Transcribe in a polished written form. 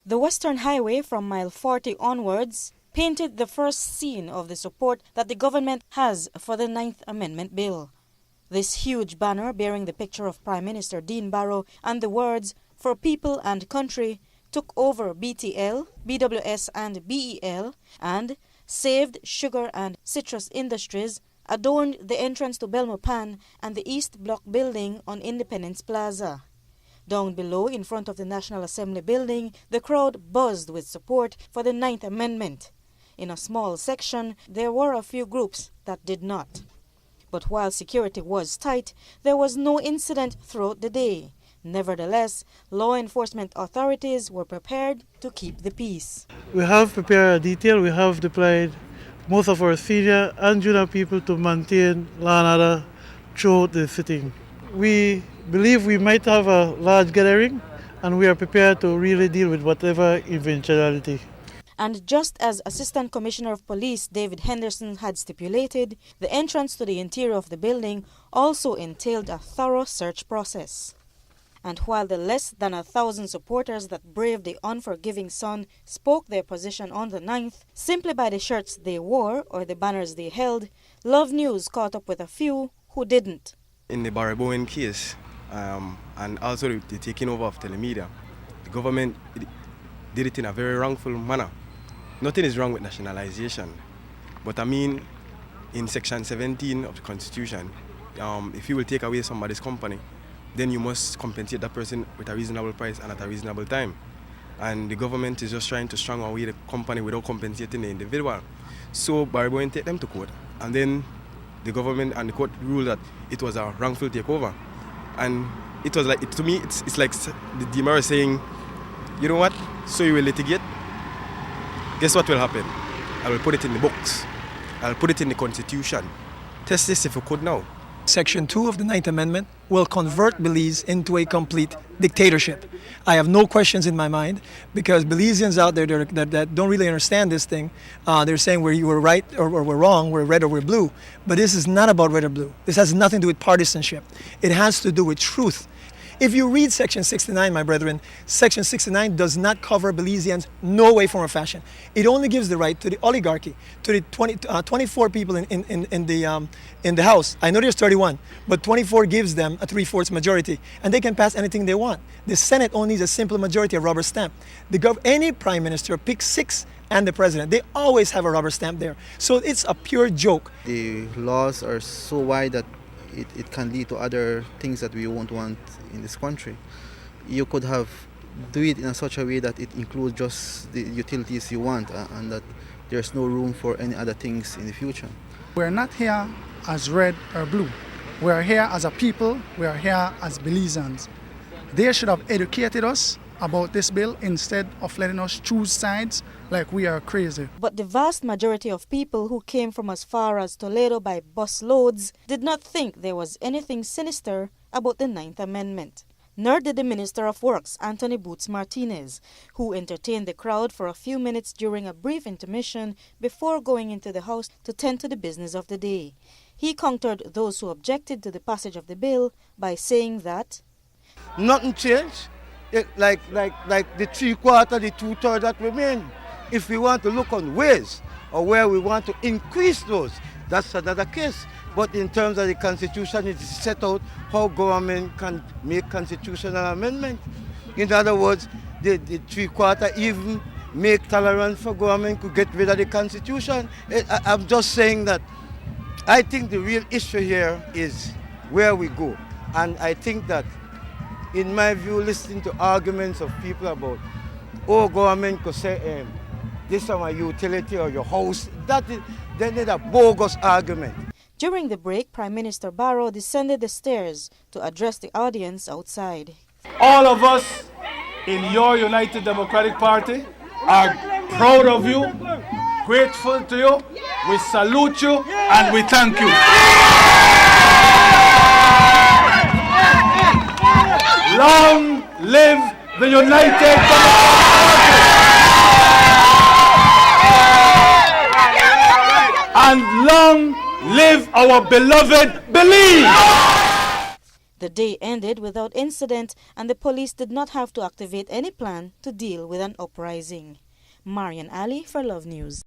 The Western Highway from mile 40 onwards painted the first scene of the support that the government has for the Ninth Amendment Bill. This huge banner bearing the picture of Prime Minister Dean Barrow and the words, "For People and Country," took over BTL, BWS and BEL, and saved sugar and citrus industries, adorned the entrance to Belmopan and the East Block building on Independence Plaza. Down below, in front of the National Assembly building, the crowd buzzed with support for the Ninth Amendment. In a small section, there were a few groups that did not. But while security was tight, there was no incident throughout the day. Nevertheless, law enforcement authorities were prepared to keep the peace. We have prepared a detail. We have deployed most of our senior and junior people to maintain law and order throughout the sitting. We believe we might have a large gathering, and we are prepared to really deal with whatever eventuality. And just as Assistant Commissioner of Police David Henderson had stipulated, the entrance to the interior of the building also entailed a thorough search process. And while the less than 1,000 supporters that braved the unforgiving sun spoke their position on the 9th, simply by the shirts they wore or the banners they held, Love News caught up with a few who didn't. In the Barry Bowen case, and also the taking over of telemedia, the government did it in a very wrongful manner. Nothing is wrong with nationalization, but I mean, in Section 17 of the Constitution, if you will take away somebody's company, then you must compensate that person with a reasonable price and at a reasonable time. And the government is just trying to strong away the company without compensating the individual. So Barry Bowen take them to court, and then the government and the court ruled that it was a wrongful takeover. And it was like, to me, it's like the DMR saying, you know what, so you will litigate? Guess what will happen? I will put it in the books. I'll put it in the Constitution. Test this if you could now. Section 2 of the Ninth Amendment will convert Belize into a complete dictatorship. I have no questions in my mind, because Belizeans out there that don't really understand this thing, they're saying we're right or we're wrong, we're red or we're blue. But this is not about red or blue. This has nothing to do with partisanship. It has to do with truth. If you read Section 69, my brethren, Section 69 does not cover Belizeans, no way, form, or fashion. It only gives the right to the oligarchy, to the 24 people in the House. I know there's 31, but 24 gives them a 3/4 majority, and they can pass anything they want. The Senate only needs a simple majority, a rubber stamp. Any prime minister picks 6, and the president, they always have a rubber stamp there. So it's a pure joke. The laws are so wide that it can lead to other things that we won't want in this country. You could do it in such a way that it includes just the utilities you want, and that there's no room for any other things in the future. We're not here as red or blue. We are here as a people. We are here as Belizeans. They should have educated us about this bill instead of letting us choose sides like we are crazy. But the vast majority of people who came from as far as Toledo by bus loads did not think there was anything sinister about the Ninth Amendment. Nor did the Minister of Works, Anthony Boots Martinez, who entertained the crowd for a few minutes during a brief intermission before going into the House to tend to the business of the day. He countered those who objected to the passage of the bill by saying that nothing changed. Like the 3/4, the 2/3 that remain. If we want to look on ways or where we want to increase those, that's another case. But in terms of the Constitution, it is set out how government can make constitutional amendment. In other words, the 3/4 even make tolerance for government to get rid of the Constitution. I'm just saying that I think the real issue here is where we go. And I think that, in my view, listening to arguments of people about, government could say, this is my utility or your house, then it's a bogus argument. During the break, Prime Minister Barrow descended the stairs to address the audience outside. All of us in your United Democratic Party are proud of you, grateful to you, we salute you, and we thank you. Long live the United Democratic Party! And long live our beloved Belize! The day ended without incident, and the police did not have to activate any plan to deal with an uprising. Marian Ali for Love News.